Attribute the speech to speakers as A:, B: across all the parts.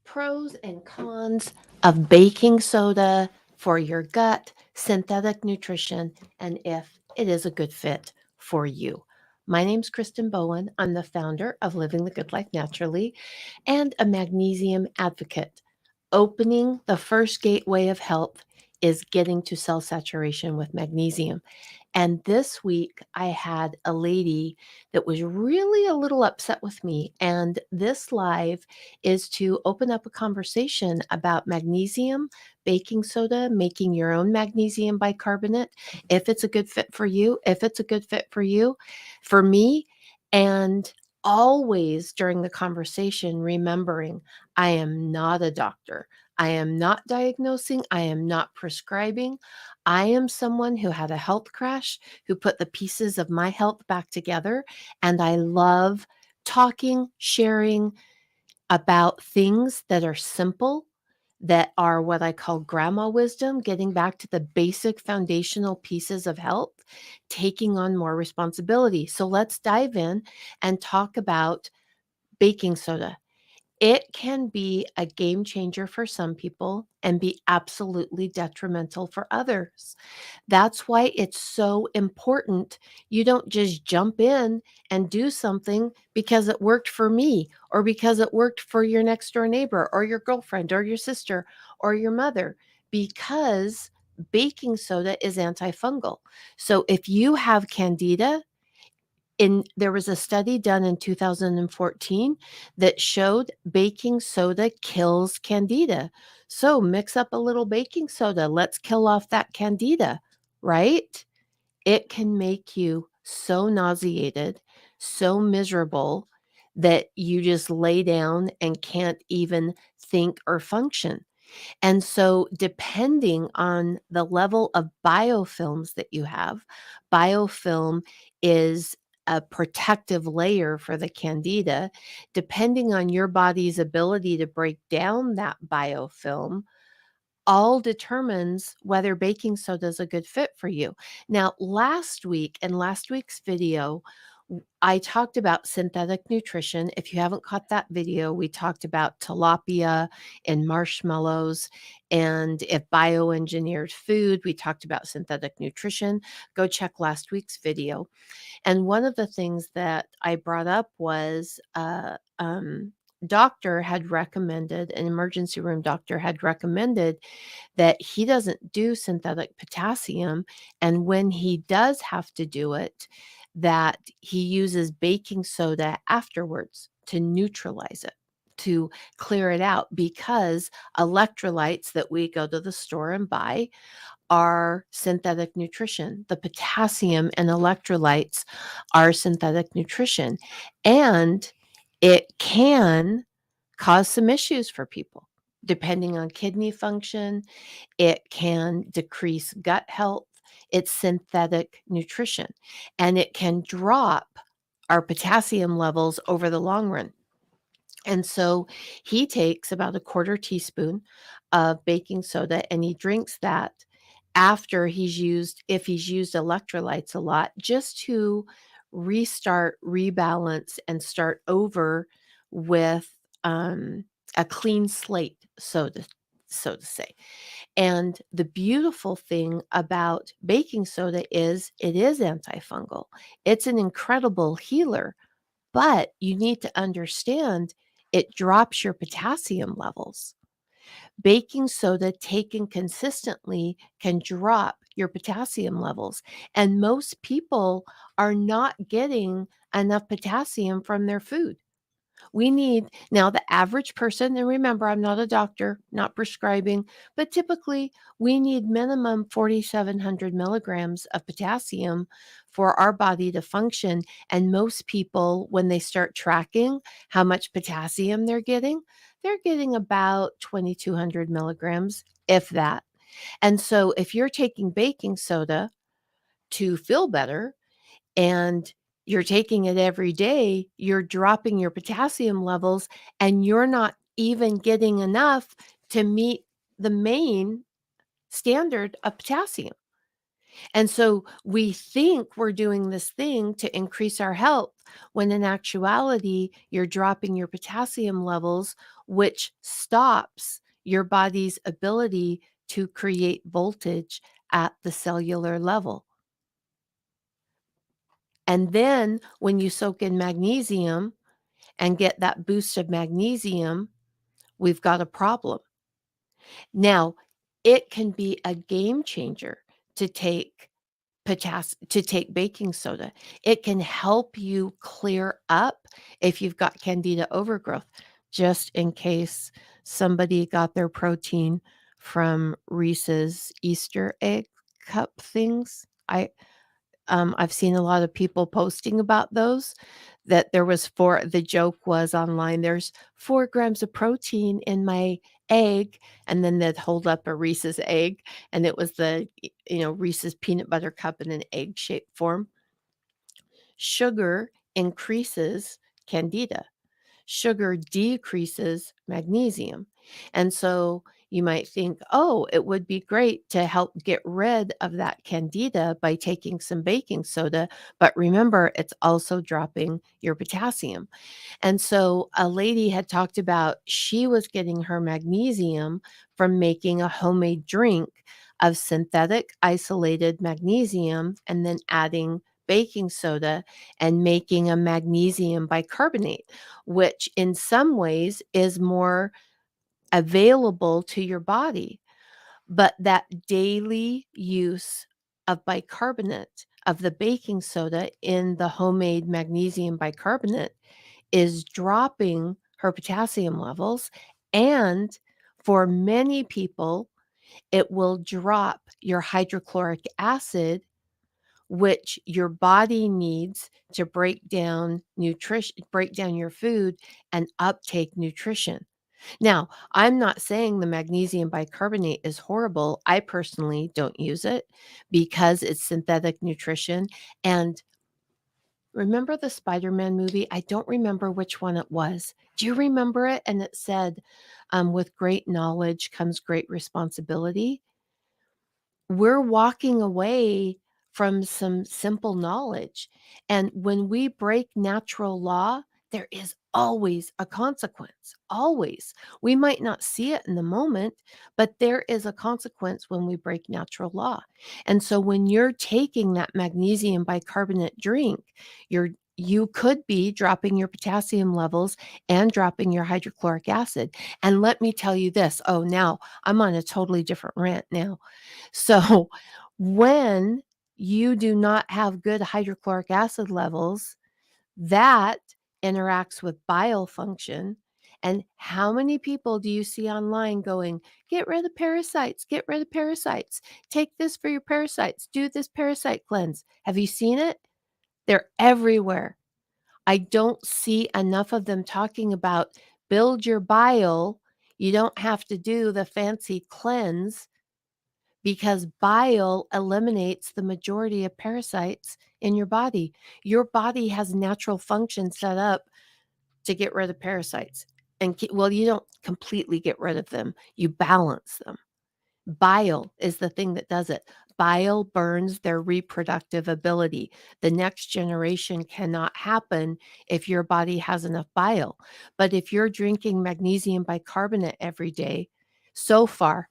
A: Pros and cons of baking soda for your gut, synthetic nutrition, and if it is a good fit for you. My name's Kristen Bowen. I'm the founder of Living the Good Life Naturally and a magnesium advocate. Opening the first gateway of health is getting to cell saturation with magnesium. And this week, I had a lady that was really a little upset with me. And this live is to open up a conversation about magnesium, baking soda, making your own magnesium bicarbonate, if it's a good fit for you, if it's a good fit for you, for me. And always during the conversation, remembering I am not a doctor. I am not diagnosing. I am not prescribing. I am someone who had a health crash, who put the pieces of my health back together. And I love talking, sharing about things that are simple, that are what I call grandma wisdom, getting back to the basic foundational pieces of health, taking on more responsibility. So let's dive in and talk about baking soda. It can be a game changer for some people and be absolutely detrimental for others. That's why it's so important you don't just jump in and do something because it worked for me or because it worked for your next door neighbor or your girlfriend or your sister or your mother, because baking soda is antifungal. So if you have candida, there was a study done in 2014 that showed baking soda kills candida. So mix up a little baking soda. Let's kill off that candida, right? It can make you so nauseated, so miserable that you just lay down and can't even think or function. And so, depending on the level of biofilms that you have, biofilm is a protective layer for the candida. Depending on your body's ability to break down that biofilm, all determines whether baking soda is a good fit for you. Now, last week, in last week's video, I talked about synthetic nutrition. If you haven't caught that video, we talked about tilapia and marshmallows, and if bioengineered food, we talked about synthetic nutrition. Go check last week's video. And one of the things that I brought up was doctor had recommended, an emergency room doctor had recommended that he doesn't do synthetic potassium. And when he does have to do it, that he uses baking soda afterwards to neutralize it, to clear it out, because electrolytes that we go to the store and buy are synthetic nutrition. The potassium and electrolytes are synthetic nutrition. And it can cause some issues for people depending on kidney function. It can decrease gut health. It's synthetic nutrition, and it can drop our potassium levels over the long run. And so he takes about a quarter teaspoon of baking soda and he drinks that after if he's used electrolytes a lot, just to restart, rebalance, and start over with a clean slate, so to say. And the beautiful thing about baking soda is it is antifungal. It's an incredible healer, but you need to understand it drops your potassium levels. Baking soda taken consistently can drop your potassium levels. And most people are not getting enough potassium from their food. We need, now the average person, and remember, I'm not a doctor, not prescribing, but typically we need minimum 4,700 milligrams of potassium for our body to function. And most people, when they start tracking how much potassium they're getting about 2,200 milligrams, if that. And so if you're taking baking soda to feel better, and you're taking it every day, you're dropping your potassium levels and you're not even getting enough to meet the main standard of potassium. And so we think we're doing this thing to increase our health, when in actuality, you're dropping your potassium levels, which stops your body's ability to create voltage at the cellular level. And then when you soak in magnesium and get that boost of magnesium, we've got a problem. Now, it can be a game changer to take to take baking soda. It can help you clear up if you've got candida overgrowth, just in case somebody got their protein from Reese's Easter egg cup things. I've seen a lot of people posting about those, that there was the joke was online, "There's 4 grams of protein in my egg," and then they'd hold up a Reese's egg, and it was Reese's peanut butter cup in an egg-shaped form. Sugar increases candida. Sugar decreases magnesium. And so you might think, oh, it would be great to help get rid of that candida by taking some baking soda. But remember, it's also dropping your potassium. And so a lady had talked about she was getting her magnesium from making a homemade drink of synthetic isolated magnesium and then adding baking soda and making a magnesium bicarbonate, which in some ways is more available to your body. But that daily use of bicarbonate, of the baking soda in the homemade magnesium bicarbonate, is dropping her potassium levels. And for many people, it will drop your hydrochloric acid, which your body needs to break down your food and uptake nutrition. Now, I'm not saying the magnesium bicarbonate is horrible. I personally don't use it because it's synthetic nutrition. And remember the Spider-Man movie? I don't remember which one it was. Do you remember it? And it said, with great knowledge comes great responsibility. We're walking away from some simple knowledge. And when we break natural law, there is always a consequence. Always. We might not see it in the moment, but there is a consequence when we break natural law. And so when you're taking that magnesium bicarbonate drink, you could be dropping your potassium levels and dropping your hydrochloric acid. And let me tell you this. Oh, now I'm on a totally different rant now. So when you do not have good hydrochloric acid levels, that interacts with bile function. And how many people do you see online going, get rid of parasites, get rid of parasites, take this for your parasites, do this parasite cleanse? Have you seen it? They're everywhere. I don't see enough of them talking about build your bile. You don't have to do the fancy cleanse, because bile eliminates the majority of parasites in your body. Your body has natural functions set up to get rid of parasites. And well, you don't completely get rid of them, you balance them. Bile is the thing that does it. Bile burns their reproductive ability. The next generation cannot happen if your body has enough bile. But if you're drinking magnesium bicarbonate every day, so far,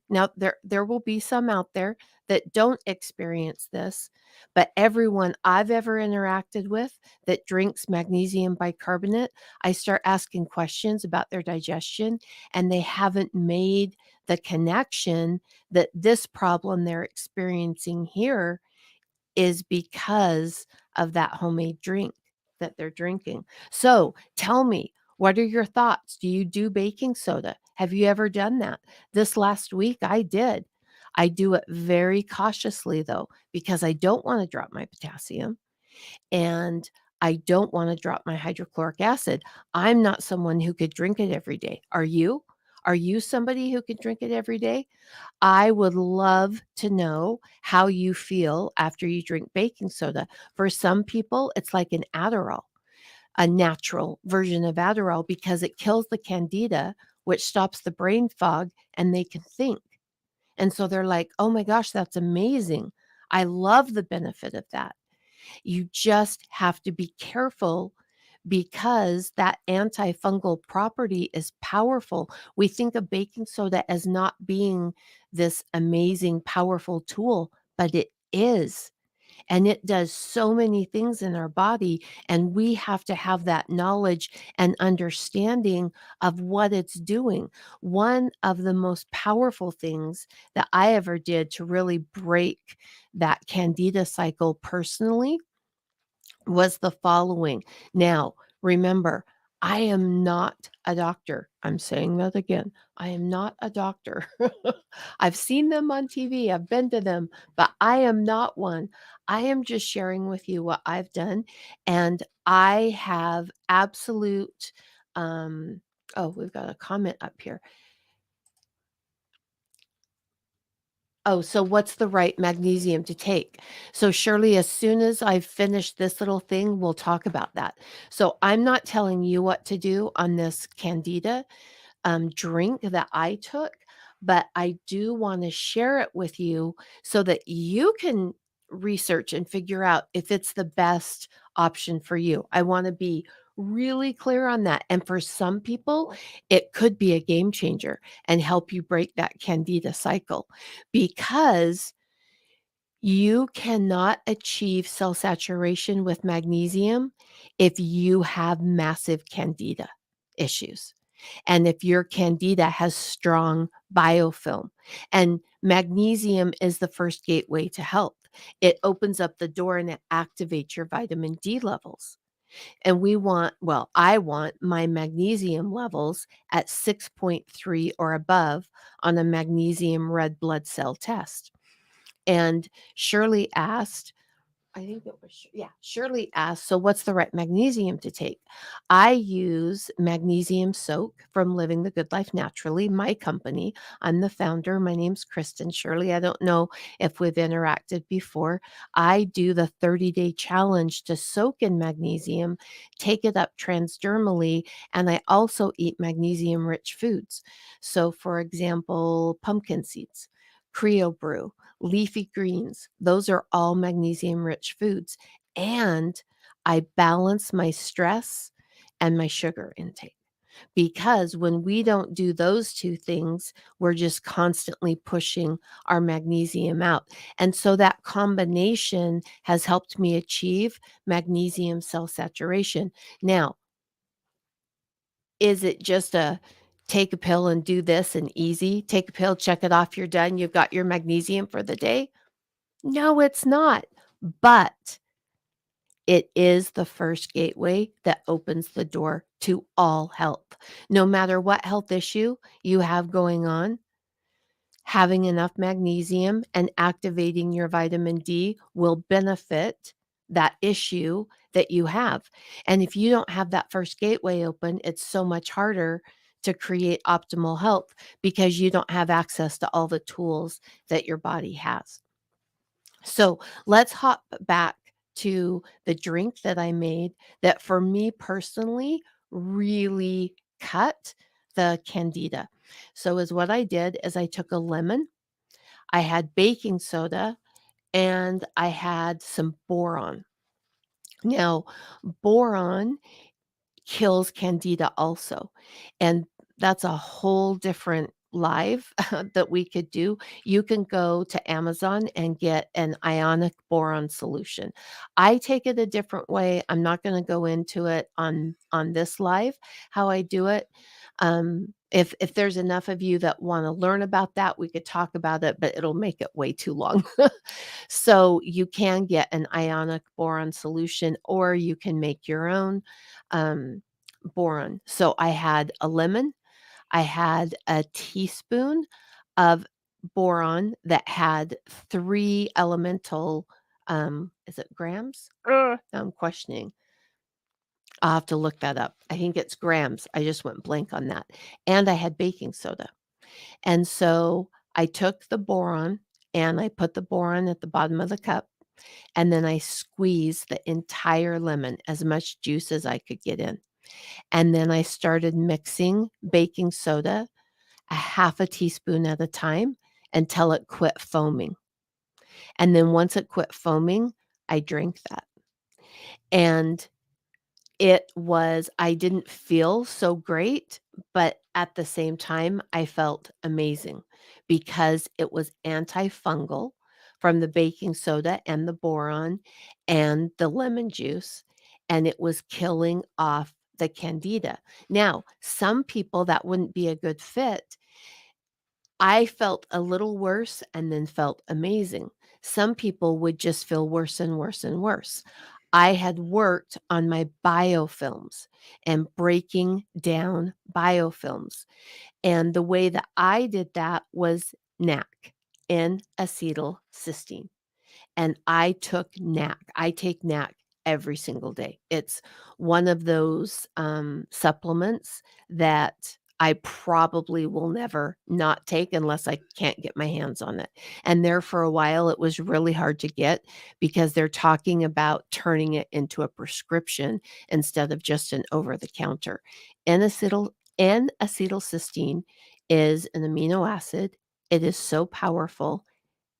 A: now there will be some out there that don't experience this, but everyone I've ever interacted with that drinks magnesium bicarbonate, I start asking questions about their digestion, and they haven't made the connection that this problem they're experiencing here is because of that homemade drink that they're drinking. So tell me, what are your thoughts? Do you do baking soda? Have you ever done that? This last week, I did. I do it very cautiously, though, because I don't want to drop my potassium and I don't want to drop my hydrochloric acid. I'm not someone who could drink it every day. Are you? Are you somebody who can drink it every day? I would love to know how you feel after you drink baking soda. For some people, it's like an Adderall, a natural version of Adderall, because it kills the candida, which stops the brain fog, and they can think. And so they're like, oh my gosh, that's amazing. I love the benefit of that. You just have to be careful because that antifungal property is powerful. We think of baking soda as not being this amazing, powerful tool, but it is. And it does so many things in our body, and we have to have that knowledge and understanding of what it's doing. One of the most powerful things that I ever did to really break that candida cycle personally was the following. Now, remember, I am not a doctor. I'm saying that again. I am not a doctor. I've seen them on TV, I've been to them, but I am not one. I am just sharing with you what I've done. And I have absolute, oh, we've got a comment up here. Oh, so what's the right magnesium to take? So, Shirley, as soon as I've finished this little thing, we'll talk about that. So, I'm not telling you what to do on this candida drink that I took, but I do want to share it with you so that you can research and figure out if it's the best option for you. I want to be really clear on that. And for some people, it could be a game changer and help you break that candida cycle because you cannot achieve cell saturation with magnesium if you have massive candida issues and if your candida has strong biofilm. And magnesium is the first gateway to health. It opens up the door and it activates your vitamin D levels. And I want my magnesium levels at 6.3 or above on a magnesium red blood cell test. And Shirley asked, I think it was yeah, Shirley asked, "So what's the right magnesium to take?" I use Magnesium Soak from Living the Good Life Naturally, my company. I'm the founder. My name's Kristen. Shirley, I don't know if we've interacted before. I do the 30-day challenge to soak in magnesium, take it up transdermally, and I also eat magnesium-rich foods. So, for example, pumpkin seeds, Creo Brew, leafy greens. Those are all magnesium rich foods. And I balance my stress and my sugar intake because when we don't do those two things, we're just constantly pushing our magnesium out. And so that combination has helped me achieve magnesium cell saturation. Now, is it just a take a pill and do this and easy? Take a pill, check it off, you're done, you've got your magnesium for the day? No, it's not. But it is the first gateway that opens the door to all health. No matter what health issue you have going on, having enough magnesium and activating your vitamin D will benefit that issue that you have. And if you don't have that first gateway open, it's so much harder to create optimal health because you don't have access to all the tools that your body has. So let's hop back to the drink that I made that for me personally really cut the candida. So is what I did is I took a lemon, I had baking soda, and I had some boron. Now, boron kills candida also. And that's a whole different live that we could do. You can go to Amazon and get an ionic boron solution. I take it a different way. I'm not going to go into it on this live how I do it. If there's enough of you that want to learn about that, we could talk about it, but it'll make it way too long. So you can get an ionic boron solution, or you can make your own boron. So I had a lemon, I had a teaspoon of boron that had 3 elemental, is it grams? Now I'm questioning. I'll have to look that up. I think it's grams. I just went blank on that. And I had baking soda. And so I took the boron and I put the boron at the bottom of the cup, and then I squeezed the entire lemon, as much juice as I could get in. And then I started mixing baking soda a half a teaspoon at a time until it quit foaming. And then once it quit foaming, I drank that. And I didn't feel so great, but at the same time, I felt amazing because it was antifungal from the baking soda and the boron and the lemon juice, and it was killing off the candida. Now, some people that wouldn't be a good fit. I felt a little worse and then felt amazing. Some people would just feel worse and worse and worse. I had worked on my biofilms and breaking down biofilms. And the way that I did that was NAC, N-acetylcysteine, and I took NAC. I take NAC every single day. It's one of those, supplements that I probably will never not take unless I can't get my hands on it. And there for a while, it was really hard to get because they're talking about turning it into a prescription instead of just an over the counter. N-acetylcysteine is an amino acid. It is so powerful.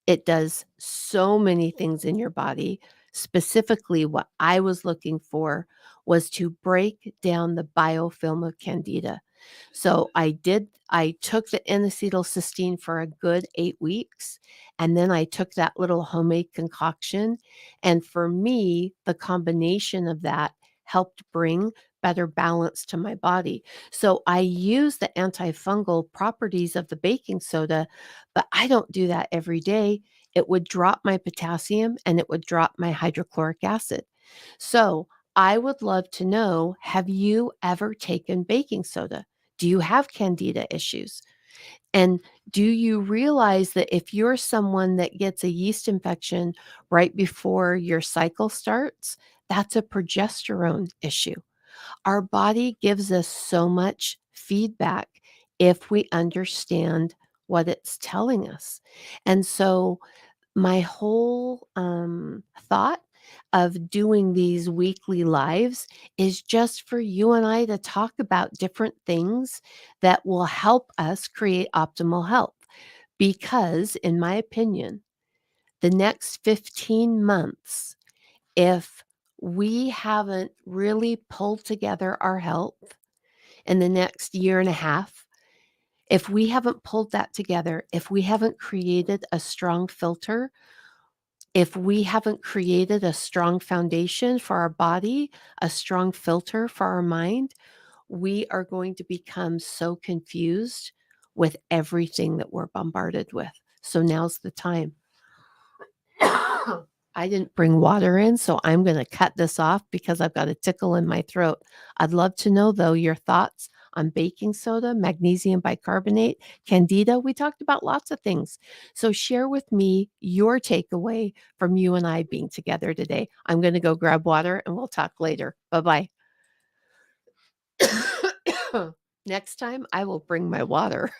A: It does so many things in your body. Specifically, what I was looking for was to break down the biofilm of Candida. So I took the N-acetylcysteine for a good 8 weeks, and then I took that little homemade concoction, and for me, the combination of that helped bring better balance to my body. So I use the antifungal properties of the baking soda, but I don't do that every day. It would drop my potassium and it would drop my hydrochloric acid. So I would love to know, have you ever taken baking soda? Do you have candida issues? And do you realize that if you're someone that gets a yeast infection right before your cycle starts, that's a progesterone issue? Our body gives us so much feedback if we understand what it's telling us. And so my whole thought of doing these weekly lives is just for you and I to talk about different things that will help us create optimal health. Because, in my opinion, the next 15 months, if we haven't really pulled together our health in the next year and a half, if we haven't pulled that together, if we haven't created a strong filter, if we haven't created a strong foundation for our body, a strong filter for our mind, we are going to become so confused with everything that we're bombarded with. So now's the time. I didn't bring water in, so I'm going to cut this off because I've got a tickle in my throat. I'd love to know, though, your thoughts on baking soda, magnesium bicarbonate, candida. We talked about lots of things. So share with me your takeaway from you and I being together today. I'm going to go grab water and we'll talk later. Bye bye. Next time, I will bring my water.